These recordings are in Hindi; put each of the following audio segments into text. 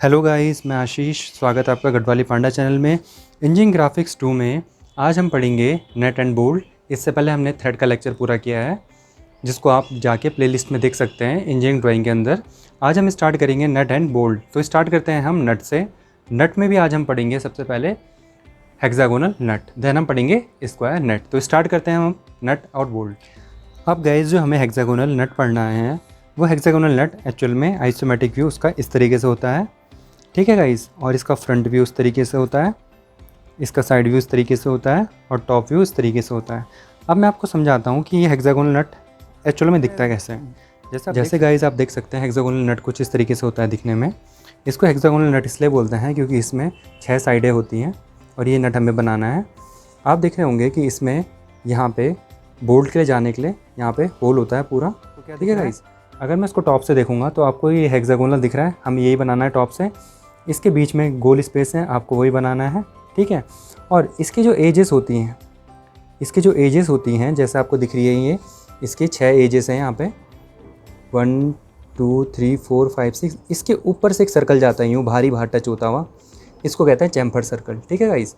हेलो गाइस, मैं आशीष। स्वागत है आपका गढ़वाली पांडा चैनल में। इंजीनियरिंग ग्राफिक्स 2 में आज हम पढ़ेंगे नट एंड बोल्ट। इससे पहले हमने थ्रेड का लेक्चर पूरा किया है, जिसको आप जाके प्लेलिस्ट में देख सकते हैं इंजीनियरिंग ड्राइंग के अंदर। आज हम स्टार्ट करेंगे नट एंड बोल्ट। तो स्टार्ट करते हैं हम नट से। नट में भी आज हम पढ़ेंगे सबसे पहले हेक्सागोनल नट, देन हम पढ़ेंगे स्क्वायर नट। तो स्टार्ट करते हैं हम नट और बोल्ट। अब गाइस, जो हमें हेक्सागोनल नट पढ़ना है वो हेक्सागोनल नट एक्चुअल में आइसोमेट्रिक व्यू उसका इस तरीके से होता है, ठीक है गाइस। और इसका फ्रंट व्यू उस तरीके से होता है, इसका साइड व्यू इस तरीके से होता है और टॉप व्यू इस तरीके से होता है। अब मैं आपको समझाता हूँ कि ये हेक्सागोनल नट एक्चुअल में दिखता कैसे है। जैसे गाइस आप देख सकते हैं हेक्सागोनल नट कुछ इस तरीके से होता है दिखने में। इसको हेक्सागोनल नट इसलिए बोलते हैं क्योंकि इसमें 6 साइडें होती हैं और ये नट हमें बनाना है। आप देख रहे होंगे कि इसमें यहाँ पे बोल्ट के लिए जाने के लिए यहाँ पे होल होता है पूरा, ठीक है गाइस। अगर मैं इसको टॉप से देखूँगा तो आपको ये हेक्सागोनल दिख रहा है, हमें यही बनाना है टॉप से। इसके बीच में गोल स्पेस है, आपको वही बनाना है, ठीक है। और इसकी जो एजेस होती हैं, जैसे आपको दिख रही है ये इसकी 6 एजेस हैं यहाँ पे, 1 2 3 4 5 6। इसके ऊपर से एक सर्कल जाता है यूँ भारी बाहर टच होता हुआ, इसको कहते हैं चैम्फर सर्कल, ठीक है गाइस।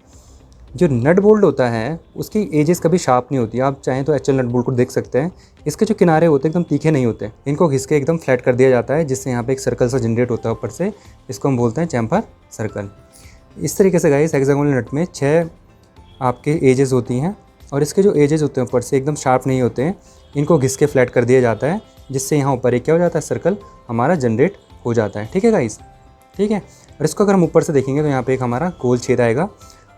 जो नट बोल्ट होता है उसकी एजेस कभी शार्प नहीं होती। आप चाहें तो एक्चुअल नट बोल्ट को देख सकते हैं, इसके जो किनारे होते हैं एकदम तीखे नहीं होते, इनको घिस के एकदम फ्लैट कर दिया जाता है, जिससे यहाँ पे एक सर्कल सा जनरेट होता है ऊपर से। इसको हम बोलते हैं चैम्फर सर्कल। इस तरीके से गाइस हेक्सागोनल नट में 6 आपके एजेस होती हैं और इसके जो एजेस होते हैं ऊपर से एकदम शार्प नहीं होते हैं, इनको घिस के फ्लैट कर दिया जाता है, जिससे यहाँ ऊपर एक क्या हो जाता है, सर्कल हमारा जनरेट हो जाता है, ठीक है गाइस, ठीक है। और इसको अगर हम ऊपर से देखेंगे तो यहाँ पे एक हमारा गोल छेद आएगा।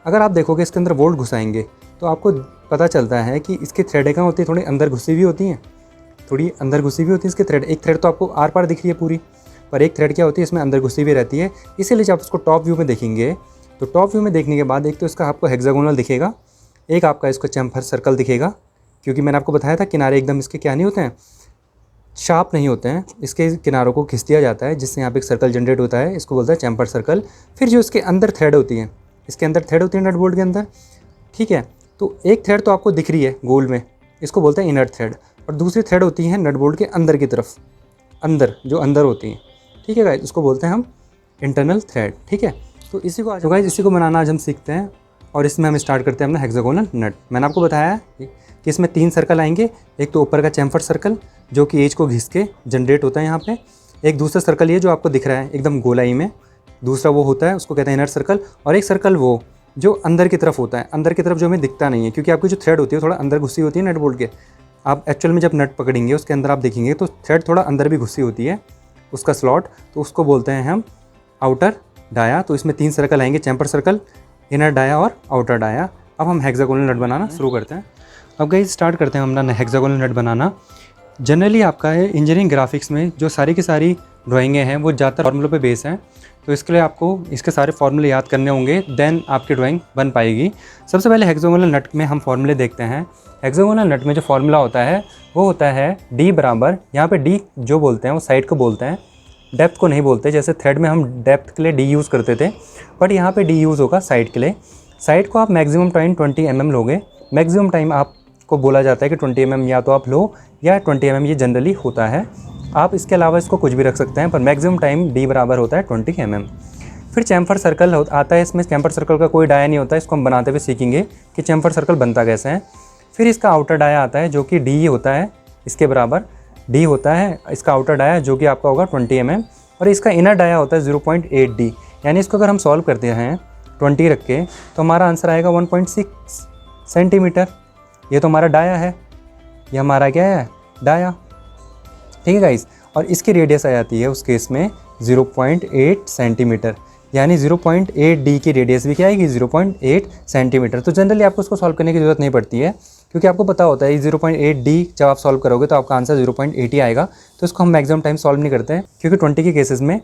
अगर आप देखोगे इसके अंदर बोल्ट घुसाएंगे तो आपको पता चलता है कि इसकी थ्रेडें कहाँ होती है, थोड़ी अंदर घुसी हुई होती हैं, इसकी थ्रेड। एक थ्रेड तो आपको आर पार दिख रही है पूरी, पर एक थ्रेड क्या होती है इसमें अंदर घुसी हुई रहती है। इसीलिए जब आप उसको टॉप व्यू में देखेंगे तो टॉप व्यू में देखने के बाद एक तो इसका आपको हेक्सागोनल दिखेगा, एक आपका इसको चैम्फर सर्कल दिखेगा, क्योंकि मैंने आपको बताया था किनारे एकदम इसके क्या नहीं होते हैं, शार्प नहीं होते हैं। इसके किनारों को खिंच दिया जाता है, जिससे यहाँ पे एक सर्कल जनरेट होता है, इसको बोलता है चैम्फर सर्कल। फिर जो इसके अंदर थ्रेड होती है, इसके अंदर थ्रेड होती है नट बोल्ट के अंदर, ठीक है। तो एक थ्रेड तो आपको दिख रही है गोल में, इसको बोलते हैं इनर थ्रेड, और दूसरी थ्रेड होती है नट बोल्ट के अंदर की तरफ, जो अंदर होती हैं, ठीक है गाइस, उसको बोलते हैं हम इंटरनल थ्रेड, ठीक है। तो इसी को बनाना आज हम सीखते हैं और इसमें हम स्टार्ट करते हैं अपना हेक्सागोनल नट। मैंने आपको बताया कि इसमें 3 सर्कल आएंगे। एक तो ऊपर का चैम्फर सर्कल जो कि एज को घिस के जनरेट होता है यहाँ पे, एक दूसरा सर्कल ये जो आपको दिख रहा है एकदम गोलाई में, दूसरा वो होता है, उसको कहते हैं इनर सर्कल। और एक सर्कल वो जो अंदर की तरफ होता है, अंदर की तरफ जो हमें दिखता नहीं है, क्योंकि आपकी जो थ्रेड होती है थोड़ा अंदर घुसी होती है नट बोल्ट के। आप एक्चुअल में जब नट पकड़ेंगे उसके अंदर आप देखेंगे तो थ्रेड थोड़ा अंदर भी घुसी होती है, उसका स्लॉट, तो उसको बोलते हैं हम आउटर डाया। तो इसमें 3 सर्कल आएंगे, चैम्फर सर्कल, इनर डाया और आउटर डाया। अब हम हेक्सागोनल नट बनाना शुरू करते हैं। अब गाइस स्टार्ट करते हैं हम अपना हेक्सागोनल नट बनाना। जनरली आपका है इंजीनियरिंग ग्राफिक्स में जो सारी की सारी ड्राइंगें हैं वो ज़्यादातर फार्मूलों पे बेस हैं, तो इसके लिए आपको इसके सारे फार्मूले याद करने होंगे, देन आपकी ड्राइंग बन पाएगी। सबसे पहले हेक्सागोनल नट में हम फार्मूले देखते हैं। हेक्सागोनल नट में जो फार्मूला होता है वो होता है डी बराबर, यहाँ पे डी जो बोलते हैं वो साइड को बोलते हैं, डेप्थ को नहीं बोलते। जैसे थ्रेड में हम डेप्थ के लिए डी यूज़ करते थे, बट यहाँ पे डी यूज़ होगा साइड के लिए। साइड को आप मैक्सिमम टाइम 20 mm लोगे। मैक्सिमम टाइम आपको बोला जाता है कि 20 mm या तो आप लो, या 20 mm ये जनरली होता है। आप इसके अलावा इसको कुछ भी रख सकते हैं, पर मैक्सिमम टाइम डी बराबर होता है 20 mm। फिर चैम्फर सर्कल आता है, इसमें चैम्फर सर्कल का कोई डाया नहीं होता है, इसको हम बनाते हुए सीखेंगे कि चैम्फर सर्कल बनता कैसे है। फिर इसका आउटर डाया आता है जो कि डी होता है, इसके बराबर डी होता है इसका आउटर डाया, जो कि आपका होगा 20 mm। और इसका इनर डाया होता है 0.8 डी। यानी इसको अगर हम सॉल्व करते हैं 20 रख के तो हमारा आंसर आएगा 1.6 सेंटीमीटर। ये तो हमारा डाया है, ये हमारा क्या है, डाया, ठीक है गाइस। और इसकी रेडियस आ जाती है उस केस में 0.8 सेंटीमीटर, यानी 0.8 डी की रेडियस भी क्या आएगी, 0.8 सेंटीमीटर। तो जनरली आपको उसको सॉल्व करने की ज़रूरत नहीं पड़ती है, क्योंकि आपको पता होता है 0.8 डी जब आप सॉल्व करोगे तो आपका आंसर 0.8 ही आएगा। तो इसको हम मैक्सिमम टाइम सॉल्व नहीं करते हैं, क्योंकि 20 के केसेस में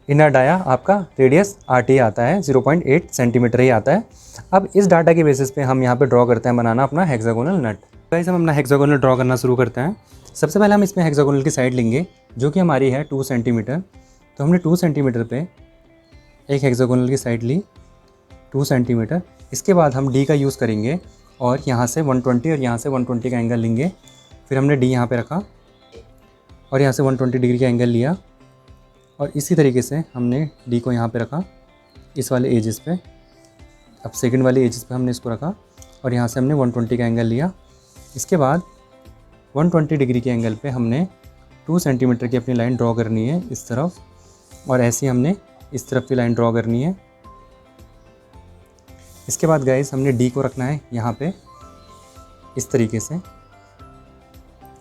इनर डाया आपका रेडियस 8 ही आता है, 0.8 सेंटीमीटर ही आता है। अब इस डाटा के बेसिस पे हम यहाँ पे ड्रॉ करते हैं बनाना अपना हेक्सागोनल नट। गाइस हम अपना हेक्सागोनल ड्रॉ करना शुरू करते हैं। सबसे पहले हम इसमें हेक्सागोनल की साइड लेंगे जो कि हमारी है 2 सेंटीमीटर। तो हमने 2 सेंटीमीटर पे एक हेक्सागोनल की साइड ली 2 सेंटीमीटर। इसके बाद हम डी का यूज़ करेंगे और यहाँ से 120 और यहाँ से 120 का एंगल लेंगे। फिर हमने डी यहाँ पे रखा और यहाँ से 120 डिग्री का एंगल लिया और इसी तरीके से हमने डी को यहाँ पे रखा इस वाले एजेस पे। अब सेकंड वाले एजेस पे हमने इसको रखा और यहाँ से हमने 120 का एंगल लिया। इसके बाद 120 डिग्री के एंगल पे हमने 2 सेंटीमीटर की अपनी लाइन ड्रॉ करनी है इस तरफ और ऐसे हमने इस तरफ की लाइन ड्रॉ करनी है। इसके बाद गाइस हमने डी को रखना है यहाँ पे इस तरीके से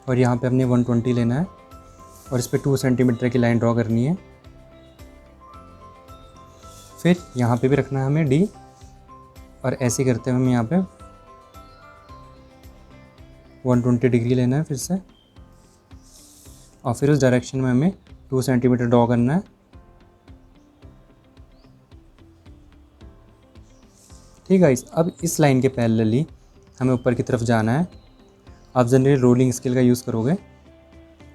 और यहाँ पे हमने 120 लेना है और इस पे 2 सेंटीमीटर की लाइन ड्रॉ करनी है। फिर यहाँ पे भी रखना है हमें डी और ऐसे करते हुए हमें यहाँ पे 120 डिग्री लेना है फिर से और फिर उस डायरेक्शन में हमें 2 सेंटीमीटर ड्रॉ करना है। ठीक है, अब इस लाइन के पैरेलली हमें ऊपर की तरफ जाना है। आप जनरली रोलिंग स्केल का यूज़ करोगे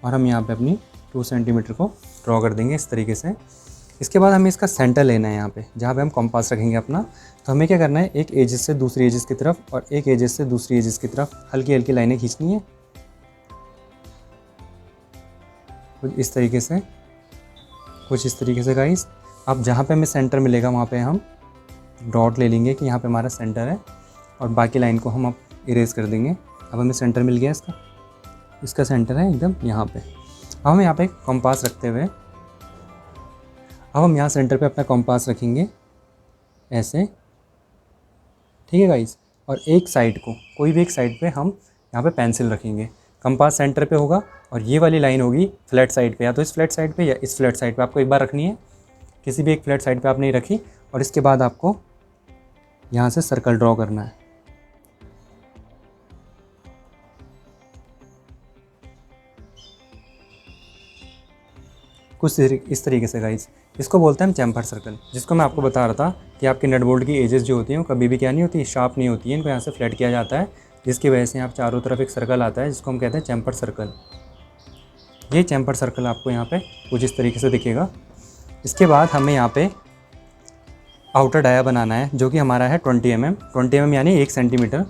और हम यहाँ पे अपनी 2 सेंटीमीटर को ड्रॉ कर देंगे इस तरीके से। इसके बाद हमें इसका सेंटर लेना है यहाँ पे जहाँ पे हम कंपास रखेंगे अपना। तो हमें क्या करना है, एक एजेस से दूसरी एजेस की तरफ और एक एजेस से दूसरी एजेस की तरफ हल्की हल्की लाइनें खींचनी है कुछ इस तरीके से गाइस। अब जहाँ पे हमें सेंटर मिलेगा वहाँ पे हम डॉट ले लेंगे कि यहाँ पे हमारा सेंटर है और बाकी लाइन को हम अब इरेज कर देंगे। अब हमें सेंटर मिल गया इसका सेंटर है एकदम यहाँ पे। अब हम यहाँ पे कंपास रखते हुए अब हम यहाँ सेंटर पे अपना कंपास रखेंगे ऐसे। ठीक है गाइस, और एक साइड को कोई भी एक साइड पे हम यहाँ पे पेंसिल रखेंगे। कंपास सेंटर पे होगा और ये वाली लाइन होगी फ्लैट साइड पे, या तो इस फ्लैट साइड पे या इस फ्लैट साइड पे। आपको एक बार रखनी है, किसी भी एक फ्लैट साइड पे आपने रखी और इसके बाद आपको यहाँ से सर्कल ड्रॉ करना है। कुछ इस तरीके से गाइस। इसको बोलते हैं हम चैम्फर सर्कल, जिसको मैं आपको बता रहा था कि आपकी नट बोल्ट की एजेस जो होती हैं वो कभी भी क्या नहीं होती, शार्प नहीं होती है। इनको यहाँ से फ्लैट किया जाता है जिसकी वजह से यहाँ चारों तरफ एक सर्कल आता है जिसको हम कहते हैं चैम्फर सर्कल। ये चैम्फर सर्कल आपको यहाँ पे कुछ इस तरीके से दिखेगा। इसके बाद हमें यहाँ पे आउटर डाया बनाना है जो कि हमारा है 20 mm यानी 1 सेंटीमीटर।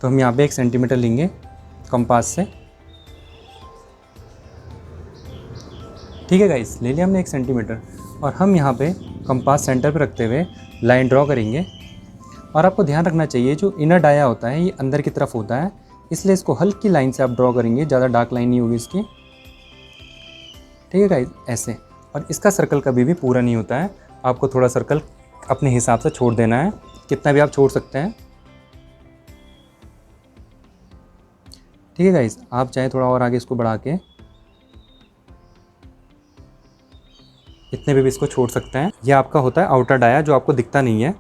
तो हम यहाँ पे 1 सेंटीमीटर लेंगे कंपास से। ठीक है गाइस, ले लिया हमने 1 सेंटीमीटर और हम यहाँ पे कंपास सेंटर पे रखते हुए लाइन ड्रॉ करेंगे। और आपको ध्यान रखना चाहिए जो इनर डाया होता है ये अंदर की तरफ होता है, इसलिए इसको हल्की लाइन से आप ड्रॉ करेंगे, ज़्यादा डार्क लाइन नहीं होगी इसकी। ठीक है गाइस, ऐसे। और इसका सर्कल कभी भी पूरा नहीं होता है, आपको थोड़ा सर्कल अपने हिसाब से छोड़ देना है, कितना भी आप छोड़ सकते हैं। ठीक है गाइस, आप चाहे थोड़ा और आगे इसको बढ़ा के इतने भी इसको छोड़ सकते हैं। यह आपका होता है आउटर डाया जो आपको दिखता नहीं है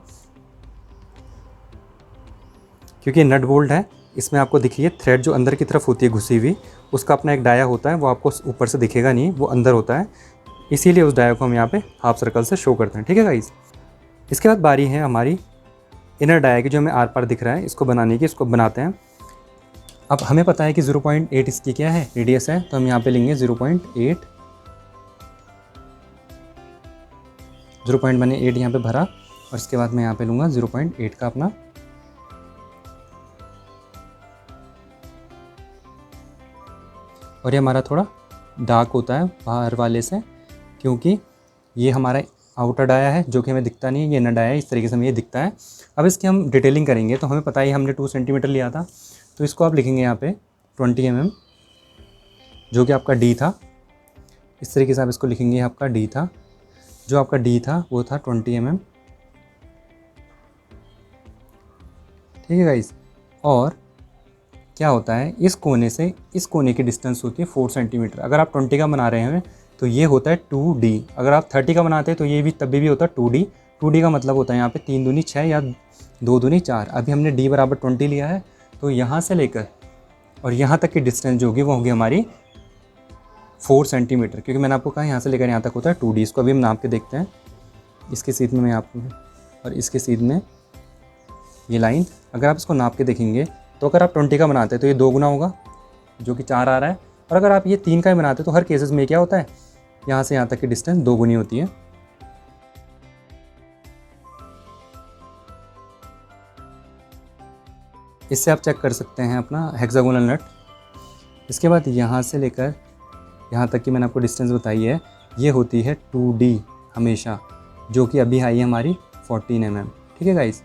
क्योंकि नट बोल्ट है, इसमें आपको दिखिए थ्रेड जो अंदर की तरफ होती है घुसी हुई, उसका अपना एक डाया होता है, वो आपको ऊपर से दिखेगा नहीं, वो अंदर होता है, इसीलिए उस डाया को हम यहाँ पे हाफ सर्कल से शो करते हैं। ठीक है गाइस, इसके बाद बारी है हमारी इनर डाया की जो हमें आर पार दिख रहा है इसको बनाने की। इसको बनाते हैं। अब हमें पता है कि 0.8 इसकी क्या है, रेडियस है, तो हम यहाँ पे लेंगे 0.8 मैंने 8 यहाँ पे भरा और इसके बाद मैं यहाँ पे लूँगा 0.8 का अपना। और ये हमारा थोड़ा डार्क होता है बाहर वाले से क्योंकि ये हमारा आउटर डाया है जो कि हमें दिखता नहीं है, ये इनर डाया है, इस तरीके से हमें ये दिखता है। अब इसकी हम डिटेलिंग करेंगे तो हमें पता है हमने 2 सेंटीमीटर लिया था, तो इसको आप लिखेंगे यहाँ पे 20 mm जो कि आपका डी था। इस तरीके से आप इसको लिखेंगे, आपका डी था, जो आपका डी था वो था 20 mm। ठीक है गाइस, और क्या होता है इस कोने से इस कोने की डिस्टेंस होती है 4 सेंटीमीटर। अगर आप 20 का बना रहे हैं तो ये होता है 2D। अगर आप 30 का बनाते हैं तो ये भी तभी भी होता है 2D। 2D का मतलब होता है यहाँ पे 3 दूनी 6 या 2 दूनी 4। अभी हमने D बराबर 20 लिया है, तो यहाँ से लेकर और यहाँ तक की डिस्टेंस जो होगी वो होगी हमारी 4 सेंटीमीटर, क्योंकि मैंने आपको कहा यहाँ से लेकर यहाँ तक होता है 2D। इसको अभी हम नाप के देखते हैं। इसके सीध में मैं आपको और इसके सीध में ये लाइन, अगर आप इसको नाप के देखेंगे तो अगर आप 20 का बनाते हैं तो ये 2 गुना होगा जो कि 4 आ रहा है, और अगर आप ये 3 का ही बनाते तो हर केसेस में क्या होता है, यहाँ से यहाँ तक की डिस्टेंस 2 गुनी होती है। इससे आप चेक कर सकते हैं अपना हेक्सागोनल नट इसके बाद यहाँ से लेकर यहाँ तक की मैंने आपको डिस्टेंस बताई है, ये होती है 2D हमेशा, जो कि अभी आई है हमारी 14 mm। ठीक है गाइस,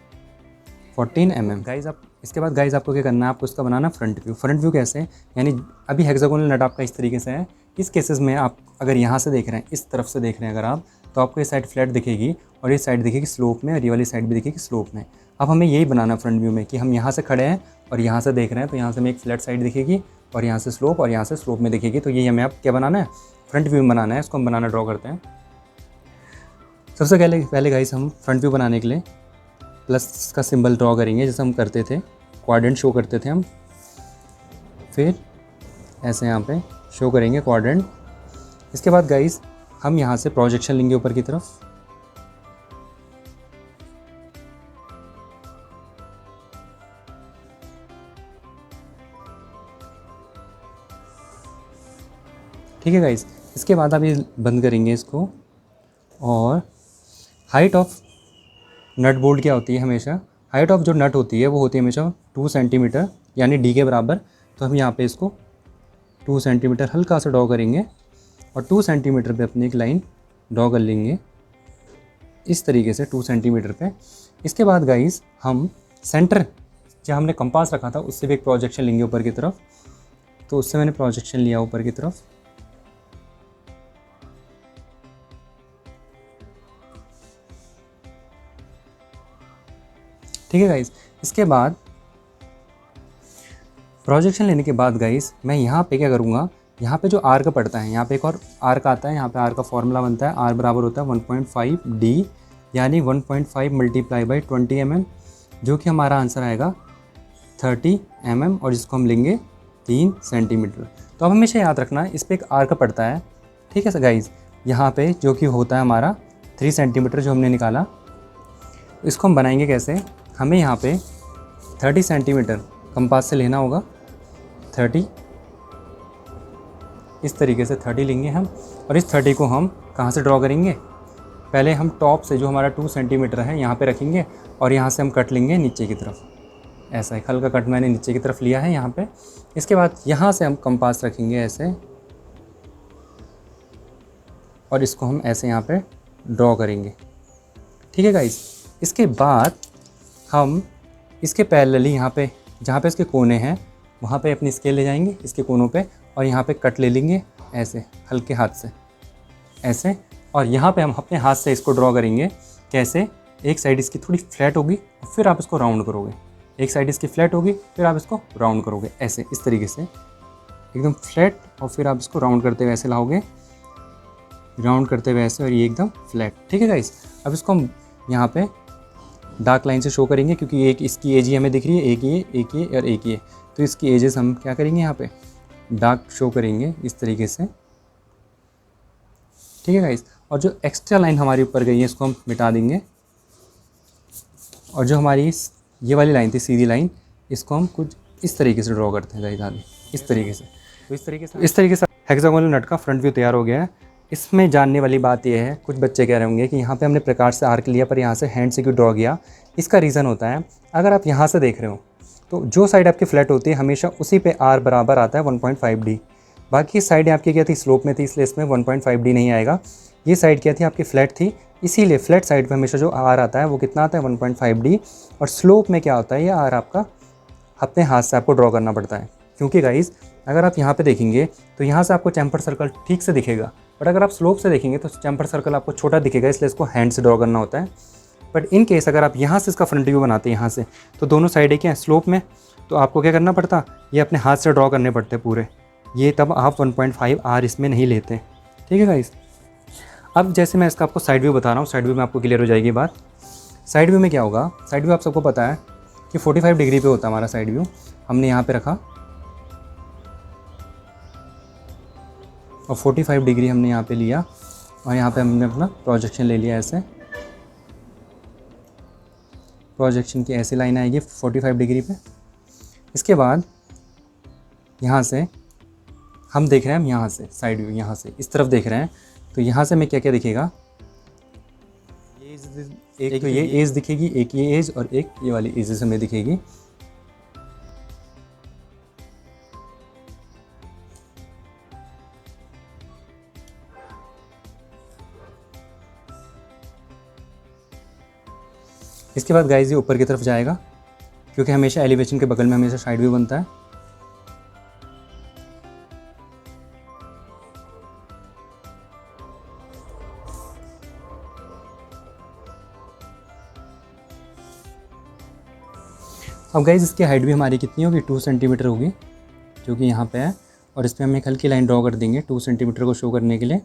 14 mm। गाइस आप इसके बाद गाइस आपको क्या करना है, आपको इसका बनाना फ्रंट व्यू। फ्रंट व्यू कैसे, यानी अभी हेक्सागोनल नट आपका इस तरीके से है। इस केसेस में आप अगर यहाँ से देख रहे हैं, इस तरफ से देख रहे हैं अगर आप, तो आपको ये साइड फ्लैट दिखेगी और ये साइड दिखेगी स्लोप में, और ये वाली साइड भी दिखेगी स्लोप में। अब हमें यही बनाना फ्रंट व्यू में कि हम यहाँ से खड़े हैं और यहाँ से देख रहे हैं, तो यहाँ से हमें एक फ्लैट साइड दिखेगी और यहाँ से स्लोप और यहाँ से स्लोप में दिखेगी। तो ये हमें अब क्या बनाना है, फ्रंट व्यू में बनाना है। इसको हम बनाना ड्रॉ करते हैं। सबसे पहले गाइस हम फ्रंट व्यू बनाने के लिए प्लस का सिंबल ड्रॉ करेंगे, जैसे हम करते थे, क्वाड्रेंट शो करते थे हम। फिर ऐसे यहाँ पे शो करेंगे क्वाड्रेंट। इसके बाद गाइस हम यहाँ से प्रोजेक्शन लेंगे ऊपर की तरफ। ठीक है गाइस, इसके बाद आप ये बंद करेंगे इसको। और हाइट ऑफ नट बोल्ट क्या होती है हमेशा, हाइट ऑफ जो नट होती है वो होती है हमेशा 2 सेंटीमीटर, यानी डी के बराबर। तो हम यहाँ पे इसको 2 सेंटीमीटर हल्का सा ड्रॉ करेंगे और 2 सेंटीमीटर पे अपनी एक लाइन ड्रॉ कर लेंगे इस तरीके से 2 सेंटीमीटर पे। इसके बाद गाइस हम सेंटर जहाँ हमने कंपास रखा था उससे भी एक प्रोजेक्शन लेंगे ऊपर की तरफ। तो उससे मैंने प्रोजेक्शन लिया ऊपर की तरफ। ठीक है गाइस, इसके बाद प्रोजेक्शन लेने के बाद गाइस मैं यहाँ पे क्या करूँगा, यहाँ पे जो आर्क पड़ता है, यहाँ पे एक और आर्क आता है। यहाँ पे आर्क का फॉर्मूला बनता है, आर बराबर होता है 1.5D, यानी 1.5 मल्टीप्लाई बाई 20 mm, जो कि हमारा आंसर आएगा 30 mm, और जिसको हम लेंगे 3 सेंटीमीटर। तो अब हमेशा याद रखना इस पर एक आर्क पड़ता है। ठीक है गाइस, यहाँ पे जो कि होता है हमारा 3 सेंटीमीटर जो हमने निकाला। इसको हम बनाएंगे कैसे, हमें यहाँ पे 30 सेंटीमीटर कंपास से लेना होगा, 30 इस तरीके से 30 लेंगे हम। और इस 30 को हम कहाँ से ड्रॉ करेंगे, पहले हम टॉप से जो हमारा 2 सेंटीमीटर है यहाँ पे रखेंगे और यहाँ से हम कट लेंगे नीचे की तरफ। ऐसा एक हल्का कट मैंने नीचे की तरफ लिया है यहाँ पे। इसके बाद यहाँ से हम कंपास रखेंगे ऐसे, और इसको हम ऐसे यहाँ पे ड्रॉ करेंगे। ठीक है गाइस, इसके बाद हम इसके पैरेलली यहाँ पे जहाँ पे इसके कोने हैं वहाँ पे अपनी स्केल ले जाएंगे इसके कोनों पे, और यहाँ पे कट ले लेंगे ऐसे हल्के हाथ से ऐसे। और यहाँ पे हम अपने हाथ से इसको ड्रॉ करेंगे। कैसे, एक साइड इसकी थोड़ी फ्लैट होगी और फिर आप इसको राउंड करोगे, एक साइड इसकी फ्लैट होगी फिर आप इसको राउंड करोगे ऐसे, इस तरीके से एकदम फ्लैट, और फिर आप इसको राउंड करते हुए ऐसे लाओगे, राउंड करते हुए ऐसे, और ये एकदम फ्लैट। ठीक है गाइस, अब इसको हम यहाँ पे डार्क लाइन से शो करेंगे, क्योंकि एक इसकी एज ही हमें दिख रही है, एक ये और एक ये। तो इसकी एजेस हम क्या करेंगे, यहाँ पे डार्क शो करेंगे इस तरीके से। ठीक है गाइस, और जो एक्स्ट्रा लाइन हमारी ऊपर गई है इसको हम मिटा देंगे, और जो हमारी ये वाली लाइन थी सीधी लाइन, इसको हम कुछ इस तरीके से ड्रॉ करते हैं गाइस आगे, इस तरीके से। तो इस तरीके से हेक्सागोनल नट का फ्रंट व्यू तैयार हो गया है। इसमें जानने वाली बात यह है, कुछ बच्चे कह रहे होंगे कि यहाँ पे हमने प्रकाश से आर्क लिया पर यहाँ से हैंड से क्यों ड्रॉ किया। इसका रीज़न होता है, अगर आप यहाँ से देख रहे हो तो जो साइड आपकी फ्लैट होती है हमेशा उसी पे आर बराबर आता है 1.5D। बाकी साइड आपकी क्या थी, स्लोप में थी, इसलिए इसमें 1.5D नहीं आएगा। ये साइड क्या थी, आपकी फ्लैट थी, इसीलिए फ्लैट साइड पे हमेशा जो आर आता है वो कितना आता है 1.5D। और स्लोप में क्या होता है, ये आर आपका अपने हाथ से आपको ड्रॉ करना पड़ता है। क्योंकि गाइस अगर आप यहाँ पे देखेंगे तो यहाँ से आपको चैम्फर सर्कल ठीक से दिखेगा, बट अगर आप स्लोप से देखेंगे तो चैम्फर सर्कल आपको छोटा दिखेगा, इसलिए इसको हैंड से ड्रॉ करना होता है। बट इन केस अगर आप यहाँ से इसका फ्रंट व्यू बनाते हैं यहाँ से, तो दोनों साइड क्या है स्लोप में, तो आपको क्या करना पड़ता, ये अपने हाथ से ड्रॉ करने पड़ते पूरे, ये तब आप 1.5R इसमें नहीं लेते। ठीक है गाइस, अब जैसे मैं इसका आपको साइड व्यू बता रहा हूँ, साइड व्यू में आपको क्लियर हो जाएगी बात। साइड व्यू में क्या होगा, साइड व्यू आप सबको पता है कि 45 डिग्री पे होता है हमारा साइड व्यू। हमने यहाँ पे रखा और 45 डिग्री हमने यहाँ पे लिया, और यहाँ पे हमने अपना प्रोजेक्शन ले लिया ऐसे। प्रोजेक्शन की ऐसी लाइन आएगी 45 डिग्री पे। इसके बाद यहाँ से हम देख रहे हैं, हम यहाँ से साइड व्यू यहाँ से इस तरफ देख रहे हैं, तो यहाँ से हमें क्या क्या दिखेगा, एक तो ये एज दिखेगी, एक ये एज, और एक ये वाली एज हमें दिखेगी। इसके बाद गाइस ये ऊपर की तरफ जाएगा, क्योंकि हमेशा एलिवेशन के बगल में हमेशा साइड व्यू बनता है। अब गाइस इसकी हाइट भी हमारी कितनी होगी, 2 सेंटीमीटर होगी, जो कि यहाँ पे है। और इस पर हम एक हल्की लाइन ड्रॉ कर देंगे 2 सेंटीमीटर को शो करने के लिए।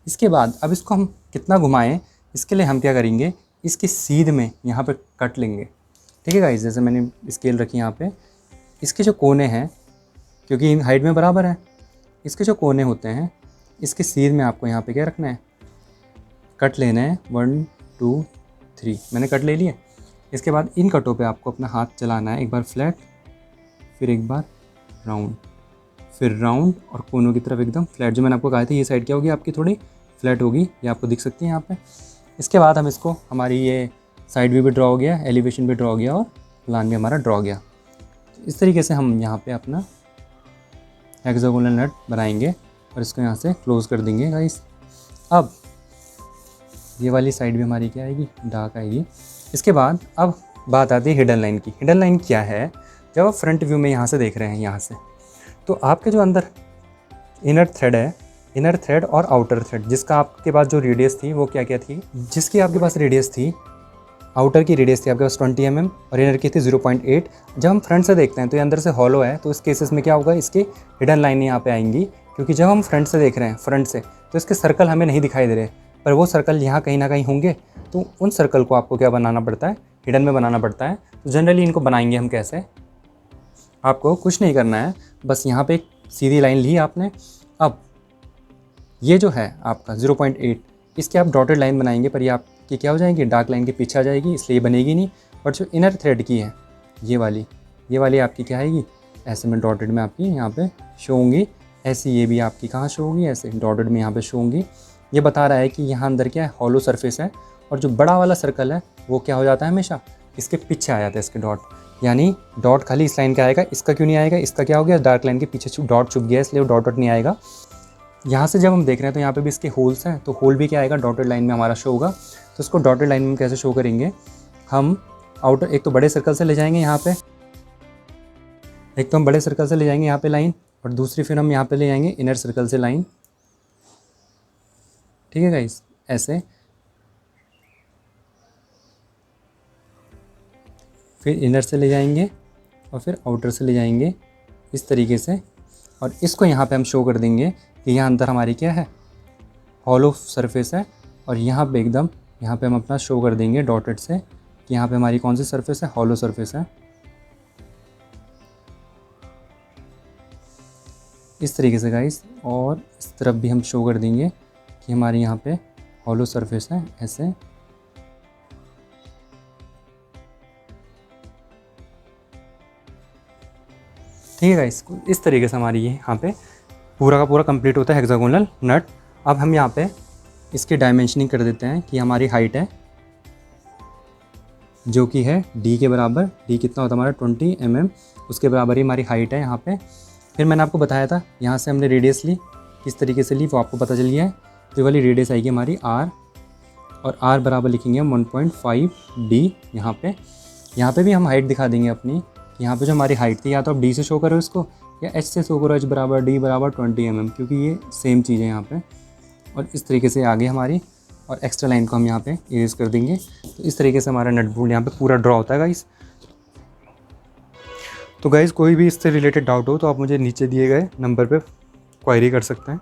इसके बाद अब इसको हम कितना घुमाएं, इसके लिए हम क्या करेंगे, इसकी सीध में यहाँ पे कट लेंगे। ठीक है गाइस, जैसे मैंने स्केल रखी यहाँ पे, इसके जो कोने हैं, क्योंकि इन हाइट में बराबर है, इसके जो कोने होते हैं, इसके सीध में आपको यहाँ पे क्या रखना है, कट लेना है। 1 2 3 मैंने कट ले लिए। इसके बाद इन कटों पे आपको अपना हाथ चलाना है, एक बार फ्लैट, फिर एक बार राउंड, फिर राउंड, और कोनों की तरफ एकदम फ्लैट। जो मैंने आपको कहा था ये साइड क्या होगी आपकी, थोड़ी फ्लैट होगी, ये आपको दिख सकती है यहाँ पे। इसके बाद हम इसको, हमारी ये साइड व्यू भी ड्रॉ हो गया, एलिवेशन भी ड्रॉ हो गया, और प्लान भी हमारा ड्रॉ हो गया। इस तरीके से हम यहाँ पे अपना हेक्सागोनल नट बनाएंगे और इसको यहाँ से क्लोज़ कर देंगे गाइस। अब ये वाली साइड भी हमारी क्या आएगी, डार्क आएगी। इसके बाद अब बात आती है हिडन लाइन की। हिडन लाइन क्या है, जब आप फ्रंट व्यू में यहाँ से देख रहे हैं, यहाँ से, तो आपके जो अंदर इनर थ्रेड है, इनर थ्रेड और आउटर थ्रेड, जिसका आपके पास जो रेडियस थी वो क्या क्या थी, जिसकी आपके पास रेडियस थी, आउटर की रेडियस थी आपके पास 20 mm और इनर की थी 0.8। जब हम फ्रंट से देखते हैं तो ये अंदर से हॉलो है, तो इस केसेस में क्या होगा, इसकी हिडन लाइन यहाँ पे आएंगी, क्योंकि जब हम फ्रंट से देख रहे हैं, फ्रंट से, तो इसके सर्कल हमें नहीं दिखाई दे रहे, पर वो सर्कल यहाँ कहीं ना कहीं होंगे। तो उन सर्कल को आपको क्या बनाना पड़ता है, हिडन में बनाना पड़ता है। तो जनरली इनको बनाएंगे हम कैसे, आपको कुछ नहीं करना है, बस यहाँ पे एक सीधी लाइन ली आपने। अब ये जो है आपका 0.8, इसके आप डॉटेड लाइन बनाएंगे, पर ये आपकी क्या हो जाएंगी, डार्क लाइन के पीछे आ जाएगी, इसलिए बनेगी नहीं। बट जो इनर थ्रेड की है, ये वाली आपकी क्या आएगी, ऐसे में डॉटेड में आपकी यहाँ पे शो होंगी। ऐसी ये भी आपकी कहाँ शो होगी, ऐसे डॉटेड में यहाँ पे शो होंगी। ये बता रहा है कि यहाँ अंदर क्या है, हॉलो सरफेस है, और जो बड़ा वाला सर्कल है वो क्या हो जाता है, हमेशा इसके पीछे आ जाता है, इसके डॉट। यानी डॉट खाली इस लाइन का आएगा, इसका क्यों नहीं आएगा, इसका क्या हो गया, डार्क लाइन के पीछे डॉट छुप गया, इसलिए वो डॉट नहीं आएगा। यहाँ से जब हम देख रहे हैं तो यहाँ पे भी इसके होल्स हैं, तो होल भी क्या आएगा, डॉटेड लाइन में हमारा शो होगा। तो इसको डॉटेड लाइन में कैसे शो करेंगे, हम आउटर एक तो बड़े सर्कल से ले जाएंगे यहाँ पे, एक तो हम बड़े सर्कल से ले जाएंगे यहाँ पे लाइन, और दूसरी फिर हम यहाँ पे ले जाएंगे इनर सर्कल से लाइन। ठीक है गाइस, ऐसे फिर इनर से ले जाएंगे और फिर आउटर से ले जाएंगे, इस तरीके से। और इसको यहाँ पे हम शो कर देंगे कि यहाँ अंदर हमारी क्या है, हॉलो सरफेस है, और यहाँ पे एकदम यहाँ पे हम अपना शो कर देंगे डॉटेड से कि यहाँ पे हमारी कौन सी सरफेस है, हॉलो सरफेस है। इस तरीके से गाइस, और इस तरफ भी हम शो कर देंगे कि हमारी यहाँ पे हॉलो सरफेस है, ऐसे। ठीक है गाइस, इस तरीके से हमारी ये यहाँ पे पूरा का पूरा कंप्लीट होता है हेक्सागोनल नट। अब हम यहाँ पे इसकी डायमेंशनिंग कर देते हैं कि हमारी हाइट है जो कि है डी के बराबर। डी कितना होता है हमारा 20 mm, उसके बराबर ही हमारी हाइट है यहाँ पे। फिर मैंने आपको बताया था यहाँ से हमने रेडियस ली, किस तरीके से ली वो आपको पता चल गया है। तो ये वाली रेडियस आएगी हमारी आर, और आर बराबर लिखेंगे हम 1.5 डी। यहाँ पे भी हम हाइट दिखा देंगे अपनी। यहाँ पे जो हमारी हाइट थी, या तो आप डी से शो करो इसको या एच से शो करो, एच बराबर डी बराबर 20 mm, क्योंकि ये सेम चीज़ है यहाँ पे। और इस तरीके से आगे हमारी, और एक्स्ट्रा लाइन को हम यहाँ पे इरेज कर देंगे। तो इस तरीके से हमारा नट बोल्ट यहाँ पे पूरा ड्रॉ होता है गाइस। तो गाइस कोई भी इससे रिलेटेड डाउट हो तो आप मुझे नीचे दिए गए नंबर पे क्वायरी कर सकते हैं।